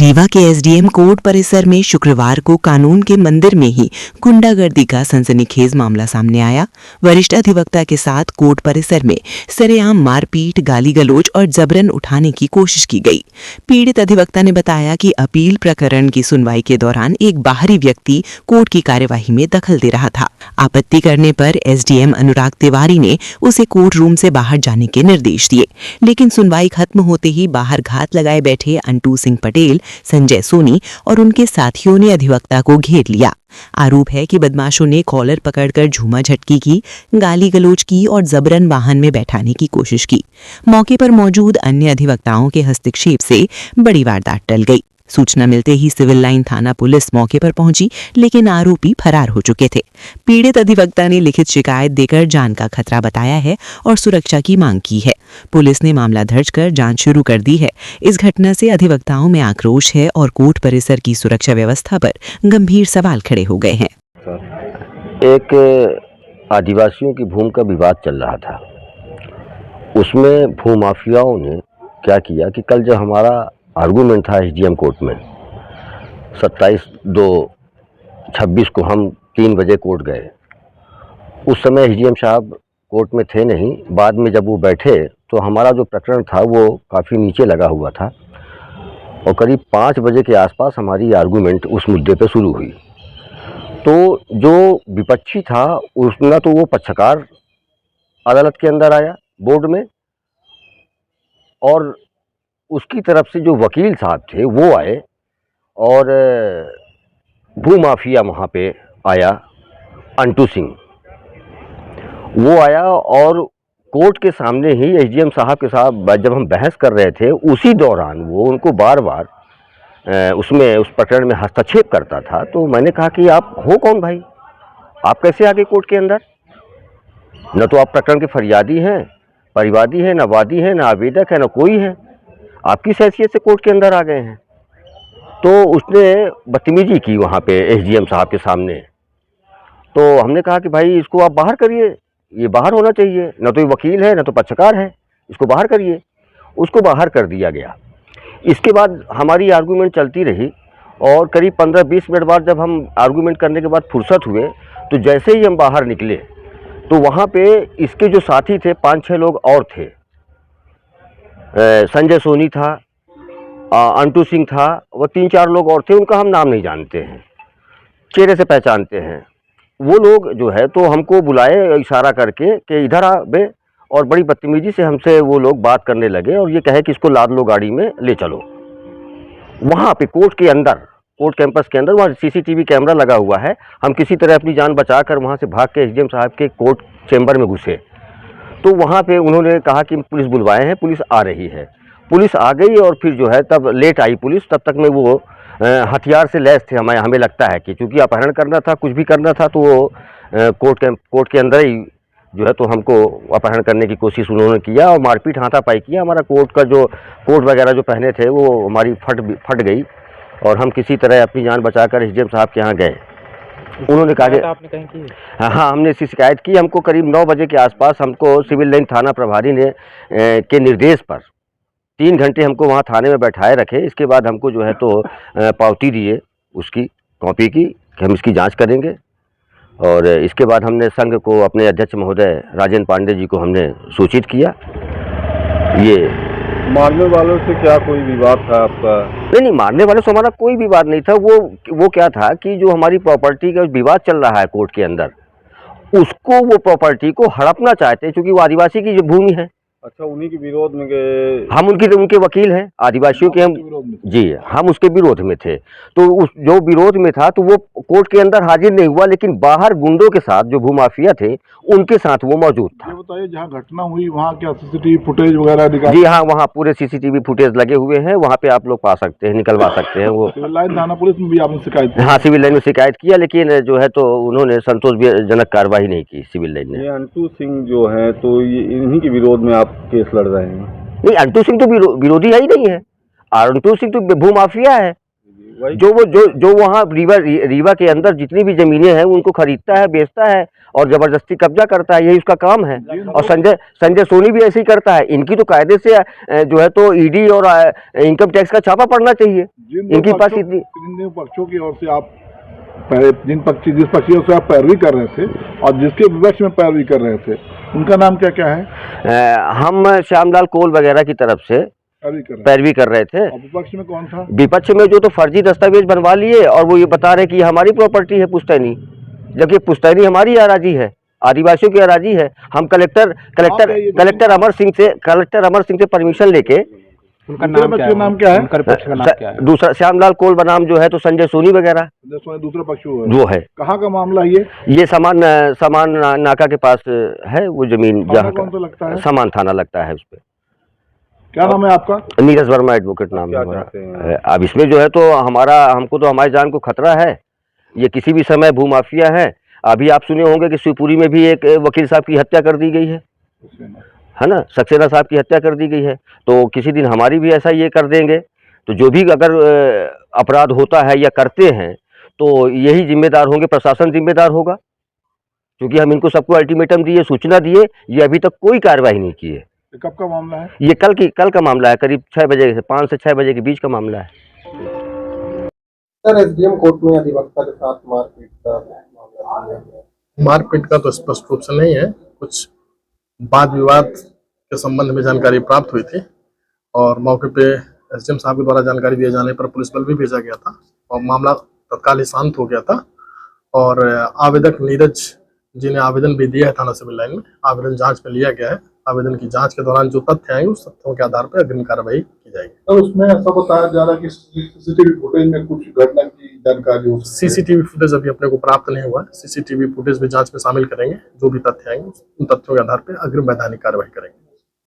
रीवा के SDM court परिसर में शुक्रवार को कानून के मंदिर में ही गुंडागर्दी का सनसनीखेज मामला सामने आया। वरिष्ठ अधिवक्ता के साथ कोर्ट परिसर में सरेआम मारपीट, गाली गलौज और जबरन उठाने की कोशिश की गई। पीड़ित अधिवक्ता ने बताया कि अपील प्रकरण की सुनवाई के दौरान एक बाहरी व्यक्ति कोर्ट की कार्यवाही में दखल दे रहा था। आपत्ति करने पर एसडीएम अनुराग तिवारी ने उसे कोर्ट रूम से बाहर जाने के निर्देश दिए, लेकिन सुनवाई खत्म होते ही बाहर घात लगाए बैठे अंटू सिंह पटेल, संजय सोनी और उनके साथियों ने अधिवक्ता को घेर लिया। आरोप है कि बदमाशों ने कॉलर पकड़कर झूमा झटकी की, गाली गलौज की और जबरन वाहन में बैठाने की कोशिश की। मौके पर मौजूद अन्य अधिवक्ताओं के हस्तक्षेप से बड़ी वारदात टल गई। सूचना मिलते ही सिविल लाइन थाना पुलिस मौके पर पहुंची, लेकिन आरोपी फरार हो चुके थे। पीड़ित अधिवक्ता ने लिखित शिकायत देकर जान का खतरा बताया है और सुरक्षा की मांग की है। पुलिस ने मामला दर्ज कर जांच शुरू कर दी है। इस घटना से अधिवक्ताओं में आक्रोश है और कोर्ट परिसर की सुरक्षा व्यवस्था पर गंभीर सवाल खड़े हो गए हैं। एक आदिवासियों की भूमि का विवाद चल रहा था। उसमें भूमाफियाओं ने क्या किया कि कल जब हमारा आर्गूमेंट था एसडीएम कोर्ट में 27/2/26 को हम 3 बजे कोर्ट गए। उस समय एसडीएम साहब कोर्ट में थे नहीं। बाद में जब वो बैठे तो हमारा जो प्रकरण था वो काफ़ी नीचे लगा हुआ था और करीब 5 बजे के आसपास हमारी आर्गूमेंट उस मुद्दे पे शुरू हुई। तो जो विपक्षी था उसने तो वो पक्षकार अदालत के अंदर आया बोर्ड में, और उसकी तरफ से जो वकील साहब थे वो आए और भूमाफिया वहाँ पे आया, अंटू सिंह वो आया और कोर्ट के सामने ही एसडीएम साहब के साथ जब हम बहस कर रहे थे उसी दौरान वो उनको बार बार उसमें उस प्रकरण में हस्तक्षेप करता था। तो मैंने कहा कि आप हो कौन भाई, आप कैसे आ गए कोर्ट के अंदर? न तो आप प्रकरण के फरियादी हैं, परिवादी हैं, न वादी हैं, न आवेदक है, न कोई है। आप किस हैसियत से कोर्ट के अंदर आ गए हैं? तो उसने बदतमीजी की वहाँ पे एसडीएम साहब के सामने। तो हमने कहा कि भाई इसको आप बाहर करिए, ये बाहर होना चाहिए, न तो ये वकील है न तो पक्षकार है, इसको बाहर करिए। उसको बाहर कर दिया गया। इसके बाद हमारी आर्गूमेंट चलती रही और करीब 15-20 मिनट बाद जब हम आर्गूमेंट करने के बाद फुर्सत हुए तो जैसे ही हम बाहर निकले तो वहाँ पे इसके जो साथी थे 5-6 लोग और थे। संजय सोनी था, अंटू सिंह था, वो 3-4 लोग और थे, उनका हम नाम नहीं जानते हैं, चेहरे से पहचानते हैं। वो लोग जो है तो हमको बुलाए इशारा करके कि इधर आ बे, और बड़ी बदतमीजी से हमसे वो लोग बात करने लगे और ये कहे कि इसको लाद लो, गाड़ी में ले चलो। वहाँ पे कोर्ट के अंदर, कोर्ट कैंपस के अंदर वहाँ सीसीटीवी कैमरा लगा हुआ है। हम किसी तरह अपनी जान बचाकर वहाँ से भाग के एसडीएम साहब के कोर्ट चैम्बर में घुसे। तो वहाँ पे उन्होंने कहा कि पुलिस बुलवाए हैं, पुलिस आ रही है। पुलिस आ गई और फिर जो है तब लेट आई पुलिस। तब तक में वो हथियार से लैस थे। हमें लगता है कि चूँकि अपहरण करना था, कुछ भी करना था, तो वो कोर्ट के अंदर ही जो है तो हमको अपहरण करने की कोशिश उन्होंने किया और मारपीट हाथापाई किया। हमारा कोट वगैरह जो पहने थे वो हमारी फट गई और हम किसी तरह अपनी जान बचाकर एसडीएम साहब के यहाँ गए। उन्होंने कहा कि आपने कहीं की? हाँ, हमने इसकी शिकायत की। हमको करीब 9 बजे के आसपास हमको सिविल लाइन थाना प्रभारी ने के निर्देश पर 3 घंटे हमको वहाँ थाने में बैठाए रखे। इसके बाद हमको जो है तो पावती दिए उसकी कॉपी की कि हम इसकी जांच करेंगे। और इसके बाद हमने संघ को, अपने अध्यक्ष महोदय राजेंद्र पांडे जी को हमने सूचित किया। ये मारने वालों से क्या कोई विवाद था आपका? नहीं, मारने वालों से हमारा कोई विवाद नहीं था। वो क्या था कि जो हमारी प्रॉपर्टी का विवाद चल रहा है कोर्ट के अंदर, उसको वो प्रॉपर्टी को हड़पना चाहते हैं, क्योंकि वो आदिवासी की जो भूमि है। अच्छा, उन्हीं के विरोध में गए? हम उनके वकील हैं, आदिवासियों के हम जी, हम उसके विरोध में थे। तो उस जो विरोध में था तो वो कोर्ट के अंदर हाजिर नहीं हुआ, लेकिन बाहर गुंडों के साथ जो भूमाफिया थे उनके साथ वो मौजूद था। ये बताइए, जहाँ घटना हुई वहाँ क्या सीसीटीवी फुटेज वगैरह दिखा? जी हाँ, वहाँ पूरे सीसीटीवी फुटेज लगे हुए हैं। वहाँ पे आप लोग पा सकते हैं, निकलवा सकते हैं। वो सिविल लाइन थाना पुलिस में भी आपने शिकायत की? हाँ, सिविल लाइन में शिकायत किया, लेकिन जो है तो उन्होंने संतोषजनक कार्रवाई नहीं की सिविल लाइन ने। ये अंटू सिंह जो है तो ये इन्हीं के विरोध में आप केस लड़ रहे हैं? नहीं, अंटू सिंह तो विरोधी है ही नहीं है। अंटू सिंह तो भूमाफिया है। वही जो वहाँ रीवा के अंदर जितनी भी जमीनें हैं उनको खरीदता है, बेचता है और जबरदस्ती कब्जा करता है, यही उसका काम है। और संजय सोनी भी ऐसे ही करता है। इनकी तो कायदे से जो है तो ईडी और इनकम टैक्स का छापा पड़ना चाहिए। इनके पास इतनी जिन पक्षों की ओर से आप जिस पक्षियों से आप पैरवी कर रहे थे और जिसके विपक्ष में पैरवी कर रहे थे, उनका नाम क्या क्या है? हम श्यामलाल कोल वगैरह की तरफ से पैरवी कर रहे थे। और विपक्ष में कौन था? विपक्ष में जो तो फर्जी दस्तावेज बनवा लिए और वो ये बता रहे कि हमारी प्रॉपर्टी है पुश्तैनी, जबकि पुश्तैनी हमारी अराजी है, आदिवासियों की अराजी है। हम कलेक्टर अमर सिंह से परमिशन लेके, उनका नाम क्या है? उनका पक्ष का नाम क्या है? दूसरा श्यामलाल कोल बनाम जो है तो संजय सोनी वगैरह दूसरा पक्ष वो है। कहाँ का मामला ये सामान नाका के पास है वो जमीन, जहाँ कौन सा लगता है? सामान थाना लगता है। उस पे क्या नाम है आपका? नीरज वर्मा एडवोकेट नाम है हमारा। अब इसमें जो है तो हमको तो हमारी जान को खतरा है। ये किसी भी समय भूमाफिया है। अभी आप सुने होंगे कि शिवपुरी में भी एक वकील साहब की हत्या कर दी गई है ना, सक्सेना साहब की हत्या कर दी गई है। तो किसी दिन हमारी भी ऐसा ये कर देंगे। तो जो भी अगर अपराध होता है या करते हैं तो यही जिम्मेदार होंगे, प्रशासन जिम्मेदार होगा, क्योंकि हम इनको सबको अल्टीमेटम दिए, सूचना दिए, ये अभी तक कोई कार्रवाई नहीं की है। कब का मामला है? ये कल का मामला है, करीब 6 बजे से 5 से 6 बजे के बीच का मामला है। सर, एसडीएम कोर्ट में अधिवक्ता के साथ मारपीट का मामला है। मारपीट का तो स्पष्ट रूप से नहीं है, कुछ वाद विवाद के संबंध में जानकारी प्राप्त हुई थी और मौके पे एसडीएम साहब के द्वारा जानकारी दिए जाने पर पुलिस बल भी भेजा गया था और मामला तत्काल ही शांत हो गया था। और आवेदक नीरज जी ने आवेदन भी दिया है थाना सिविल लाइन में। आवेदन जांच में लिया गया है। आवेदन की जांच के दौरान जो तथ्य आएंगे उस तथ्यों के आधार पर अग्रिम कार्रवाई की जाएगी। और उसमें ऐसा बताया जा रहा है कि सीसीटीवी फुटेज में कुछ घटना की जानकारी हो। सीसीटीवी फुटेज अभी अपने को प्राप्त नहीं हुआ है। सीसीटीवी फुटेज भी जांच में शामिल करेंगे। जो भी तथ्य आएंगे उन तथ्यों के आधार पर अग्रिम वैधानिक कार्रवाई करेंगे।